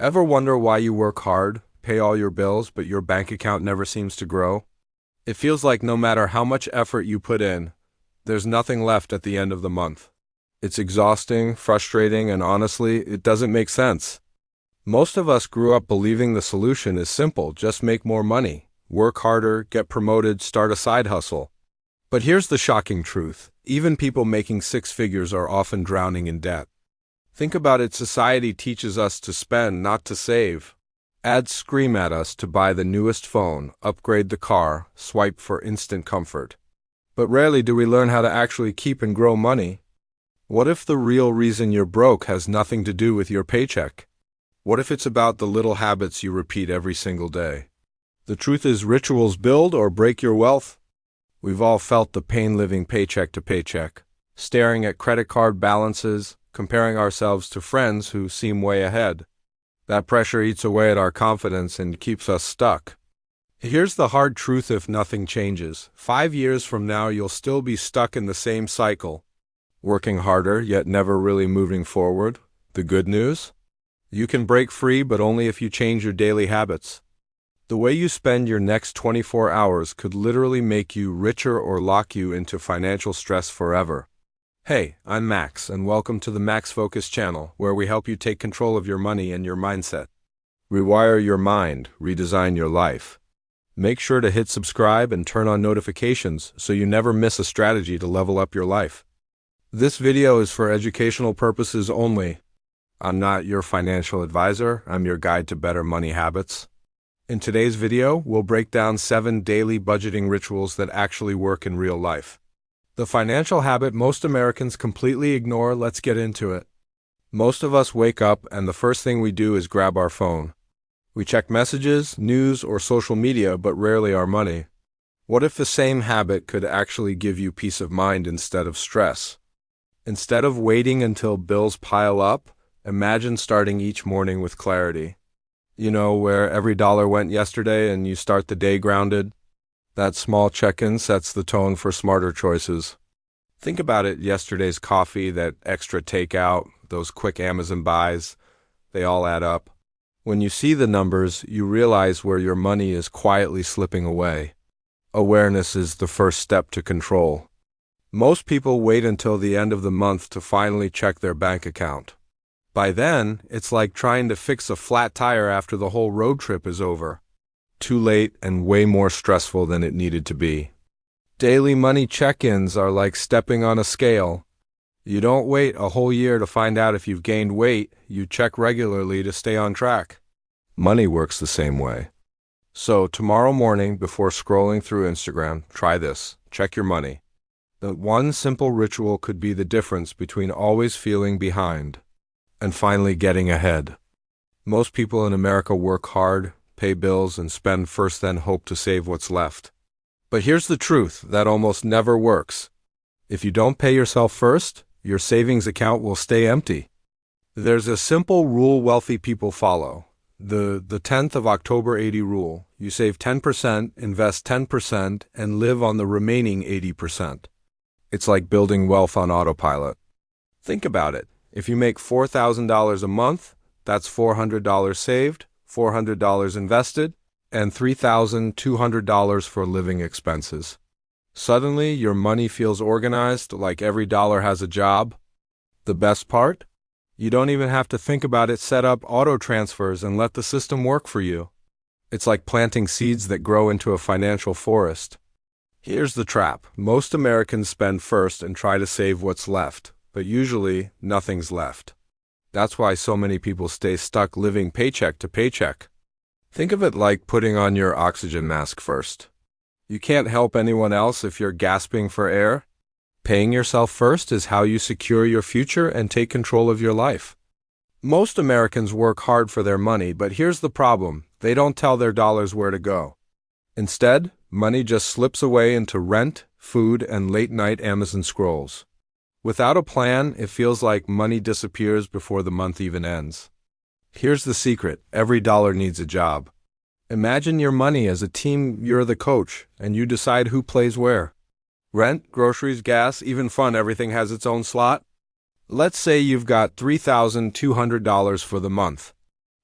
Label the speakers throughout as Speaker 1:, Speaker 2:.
Speaker 1: Ever wonder why you work hard, pay all your bills, but your bank account never seems to grow? It feels like no matter how much effort you put in, there's nothing left at the end of the month. It's exhausting, frustrating, and honestly, it doesn't make sense. Most of us grew up believing the solution is simple: just make more money, work harder, get promoted, start a side hustle. But here's the shocking truth: even people making six figures are often drowning in debt. Think about it: society teaches us to spend, not to save. Ads scream at us to buy the newest phone, upgrade the car, swipe for instant comfort. But rarely do we learn how to actually keep and grow money. What if the real reason you're broke has nothing to do with your paycheck? What if it's about the little habits you repeat every single day? The truth is, rituals build or break your wealth. We've all felt the pain living paycheck to paycheck, staring at credit card balances, comparing ourselves to friends who seem way ahead. That pressure eats away at our confidence and keeps us stuck. Here's the hard truth: if nothing changes, 5 years from now you'll still be stuck in the same cycle, working harder yet never really moving forward. The good news? You can break free, but only if you change your daily habits. The way you spend your next 24 hours could literally make you richer or lock you into financial stress forever. Hey, I'm Max, and welcome to the Max Focus channel, where we help you take control of your money and your mindset. Rewire your mind, redesign your life. Make sure to hit subscribe and turn on notifications so you never miss a strategy to level up your life. This video is for educational purposes only. I'm not your financial advisor, I'm your guide to better money habits. In today's video, we'll break down 7 daily budgeting rituals that actually work in real life. The financial habit most Americans completely ignore. Let's get into it. Most of us wake up and the first thing we do is grab our phone. We check messages, news, or social media, but rarely our money. What if the same habit could actually give you peace of mind instead of stress? Instead of waiting until bills pile up, imagine starting each morning with clarity. You know, where every dollar went yesterday and you start the day grounded. That small check-in sets the tone for smarter choices. Think about it: yesterday's coffee, that extra takeout, those quick Amazon buys, they all add up. When you see the numbers, you realize where your money is quietly slipping away. Awareness is the first step to control. Most people wait until the end of the month to finally check their bank account. By then, it's like trying to fix a flat tire after the whole road trip is over. Too late and way more stressful than it needed to be. Daily money check-ins are like stepping on a scale. You don't wait a whole year to find out if you've gained weight, you check regularly to stay on track. Money works the same way. So tomorrow morning, before scrolling through Instagram, try this: check your money. The one simple ritual could be the difference between always feeling behind and finally getting ahead. Most people in America work hard, pay bills, and spend first, then hope to save what's left. But here's the truth: that almost never works. If you don't pay yourself first, your savings account will stay empty. There's a simple rule wealthy people follow. The 10th of October 80 rule. You save 10%, invest 10%, and live on the remaining 80%. It's like building wealth on autopilot. Think about it. If you make $4,000 a month, that's $400 saved, $400 invested, and $3,200 for living expenses. Suddenly, your money feels organized, like every dollar has a job. The best part? You don't even have to think about it. Set up auto transfers and let the system work for you. It's like planting seeds that grow into a financial forest. Here's the trap: most Americans spend first and try to save what's left, but usually nothing's left. That's why so many people stay stuck living paycheck to paycheck. Think of it like putting on your oxygen mask first. You can't help anyone else if you're gasping for air. Paying yourself first is how you secure your future and take control of your life. Most Americans work hard for their money, but here's the problem: they don't tell their dollars where to go. Instead, money just slips away into rent, food, and late-night Amazon scrolls. Without a plan, it feels like money disappears before the month even ends. Here's the secret: every dollar needs a job. Imagine your money as a team. You're the coach, and you decide who plays where. Rent, groceries, gas, even fun, everything has its own slot. Let's say you've got $3,200 for the month.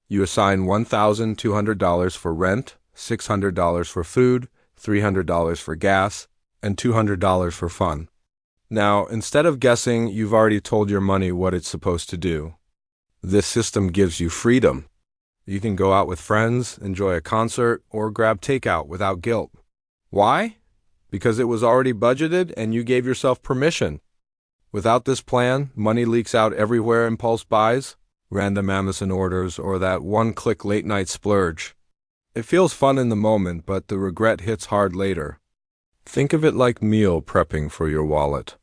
Speaker 1: You assign $1,200 for rent, $600 for food, $300 for gas, and $200 for fun. Now, instead of guessing, you've already told your money what it's supposed to do. This system gives you freedom. You can go out with friends, enjoy a concert, or grab takeout without guilt. Why? Because it was already budgeted and you gave yourself permission. Without this plan, money leaks out everywhere: impulse buys, random Amazon orders, or that one-click late-night splurge. It feels fun in the moment, but the regret hits hard later. Think of it like meal prepping for your wallet.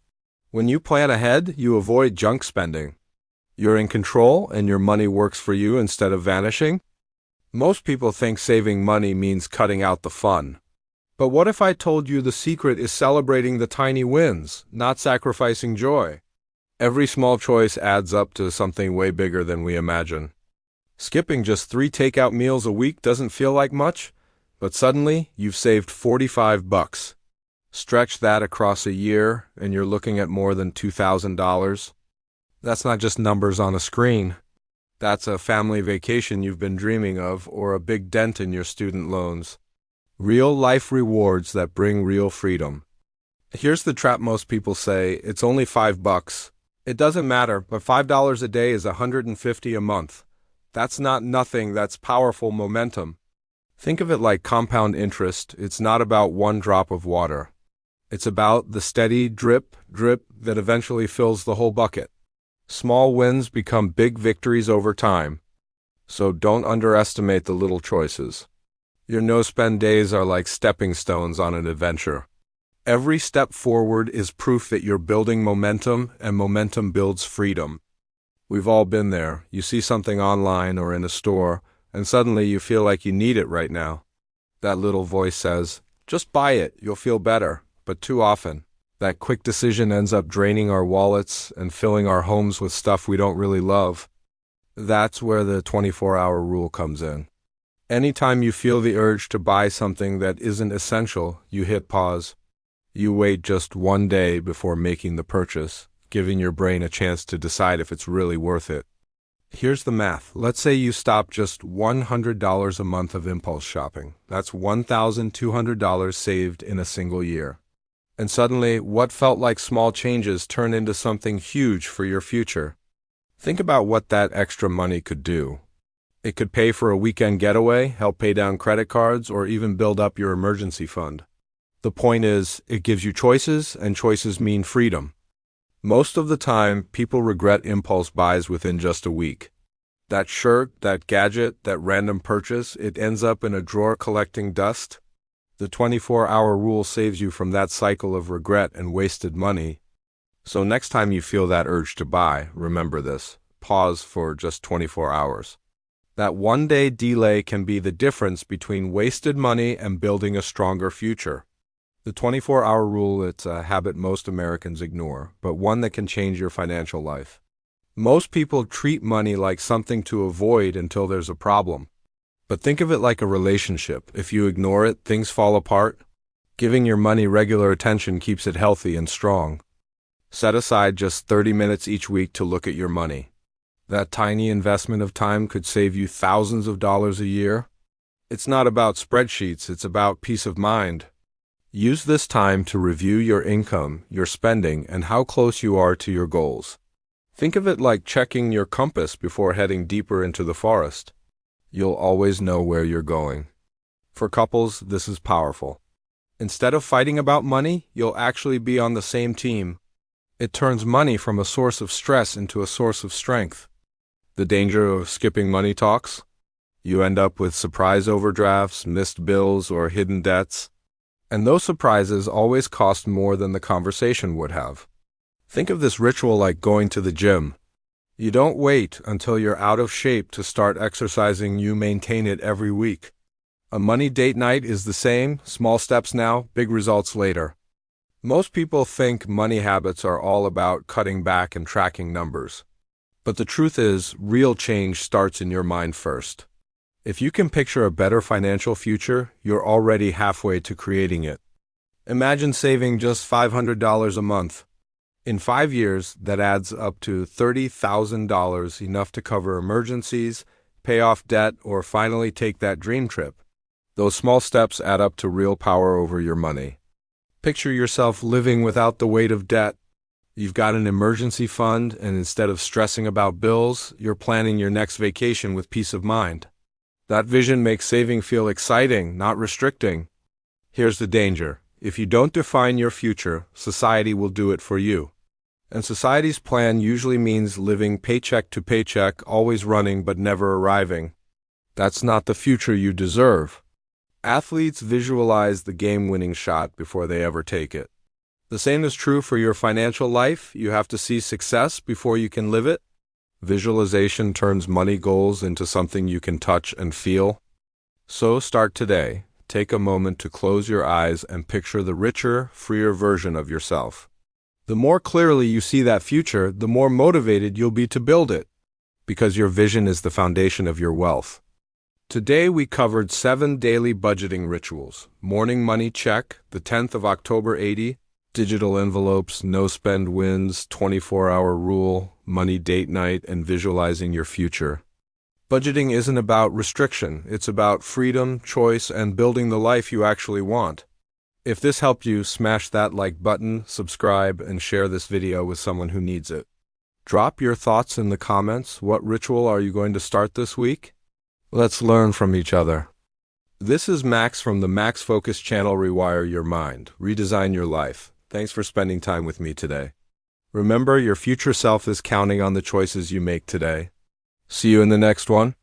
Speaker 1: When you plan ahead, you avoid junk spending. You're in control and your money works for you instead of vanishing. Most people think saving money means cutting out the fun. But what if I told you the secret is celebrating the tiny wins, not sacrificing joy? Every small choice adds up to something way bigger than we imagine. Skipping just 3 takeout meals a week doesn't feel like much, but suddenly you've saved $45. Stretch that across a year, and you're looking at more than $2,000. That's not just numbers on a screen. That's a family vacation you've been dreaming of, or a big dent in your student loans. Real-life rewards that bring real freedom. Here's the trap most people say: it's only $5. It doesn't matter, but $5 a day is $150 a month. That's not nothing, that's powerful momentum. Think of it like compound interest. It's not about one drop of water. It's about the steady drip, drip that eventually fills the whole bucket. Small wins become big victories over time. So don't underestimate the little choices. Your no-spend days are like stepping stones on an adventure. Every step forward is proof that you're building momentum, and momentum builds freedom. We've all been there. You see something online or in a store, and suddenly you feel like you need it right now. That little voice says, "Just buy it, you'll feel better." But too often, that quick decision ends up draining our wallets and filling our homes with stuff we don't really love. That's where the 24-hour rule comes in. Anytime you feel the urge to buy something that isn't essential, you hit pause. You wait just one day before making the purchase, giving your brain a chance to decide if it's really worth it. Here's the math. Let's say you stop just $100 a month of impulse shopping. That's $1,200 saved in a single year. And suddenly, what felt like small changes turn into something huge for your future. Think about what that extra money could do. It could pay for a weekend getaway, help pay down credit cards, or even build up your emergency fund. The point is, it gives you choices, and choices mean freedom. Most of the time, people regret impulse buys within just a week. That shirt, that gadget, that random purchase, it ends up in a drawer collecting dust. The 24-hour rule saves you from that cycle of regret and wasted money. So next time you feel that urge to buy, remember this: pause for just 24 hours. That one-day delay can be the difference between wasted money and building a stronger future. The 24-hour rule, it's a habit most Americans ignore, but one that can change your financial life. Most people treat money like something to avoid until there's a problem. But think of it like a relationship. If you ignore it, things fall apart. Giving your money regular attention keeps it healthy and strong. Set aside just 30 minutes each week to look at your money. That tiny investment of time could save you thousands of dollars a year. It's not about spreadsheets, it's about peace of mind. Use this time to review your income, your spending, and how close you are to your goals. Think of it like checking your compass before heading deeper into the forest. You'll always know where you're going. For couples, this is powerful. Instead of fighting about money, you'll actually be on the same team. It turns money from a source of stress into a source of strength. The danger of skipping money talks? You end up with surprise overdrafts, missed bills, or hidden debts. And those surprises always cost more than the conversation would have. Think of this ritual like going to the gym. You don't wait until you're out of shape to start exercising, you maintain it every week. A money date night is the same: small steps now, big results later. Most people think money habits are all about cutting back and tracking numbers. But the truth is, real change starts in your mind first. If you can picture a better financial future, you're already halfway to creating it. Imagine saving just $500 a month. In 5 years, that adds up to $30,000, enough to cover emergencies, pay off debt, or finally take that dream trip. Those small steps add up to real power over your money. Picture yourself living without the weight of debt. You've got an emergency fund, and instead of stressing about bills, you're planning your next vacation with peace of mind. That vision makes saving feel exciting, not restricting. Here's the danger. If you don't define your future, society will do it for you. And society's plan usually means living paycheck to paycheck, always running but never arriving. That's not the future you deserve. Athletes visualize the game-winning shot before they ever take it. The same is true for your financial life. You have to see success before you can live it. Visualization turns money goals into something you can touch and feel. So start today. Take a moment to close your eyes and picture the richer, freer version of yourself. The more clearly you see that future, the more motivated you'll be to build it, because your vision is the foundation of your wealth. Today we covered 7 daily budgeting rituals. Morning money check, the 10th of October 80, digital envelopes, no spend wins, 24-hour rule, money date night, and visualizing your future. Budgeting isn't about restriction, it's about freedom, choice, and building the life you actually want. If this helped you, smash that like button, subscribe, and share this video with someone who needs it. Drop your thoughts in the comments. What ritual are you going to start this week? Let's learn from each other. This is Max from the Max Focus channel. Rewire your mind. Redesign your life. Thanks for spending time with me today. Remember, your future self is counting on the choices you make today. See you in the next one.